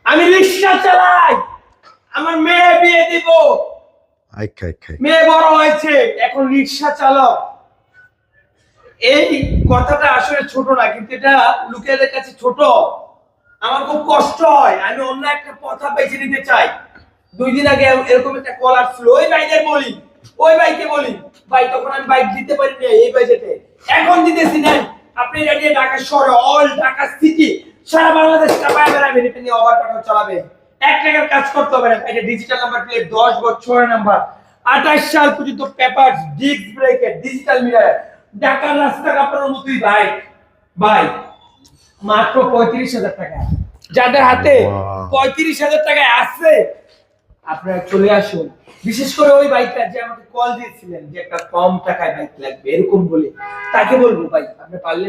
আমি রিক্সা চালাই, আমার মেয়ে বিয়ে দিব। মেয়ে বড় হয়েছে, এখন রিক্সা চালক। এই কথাটা আসলে ছোট না, কিন্তু এটা লোকেদের কাছে ছোট। আমার খুব কষ্ট হয়, আমি অন্য একটা কথা বেছে নিতে চাই। 2 দিন আগে এরকম একটা কল আসছিল, ওই ভাইকে বলি ভাই, তখন আমি বাইক দিতে পারি না এই বাজেটে, এখন দিতেছি না। আপনি রেডি ঢাকা শহরে, অল ঢাকা সিটি, সারা বাংলাদেশ চাপায় বেড়াবেন, এটা নিয়ে ওভার টাকা চালাবে। 1 টাকার কাজ করতে হবে না। এটা ডিজিটাল নাম্বার প্লেট, 10 বছরের নাম্বার, 28 সাল পর্যন্ত পেপারস, ডিস্ক ব্রেকের, ডিজিটাল মিটার, ঢাকার রাস্তা কাটানোর মতোই বাইক। ভাই মাত্র 35,000 টাকা। যাদের হাতে 35,000 টাকায় আছে, আপনারা চলে আসুন। বিশেষ করে ওই বাইকটা যে আমাকে কল দিয়েছিলেন যে একটা কম টাকায় বাইক লাগবে এরকম বলে, তাকে বলবো ভাই আপনি পারলে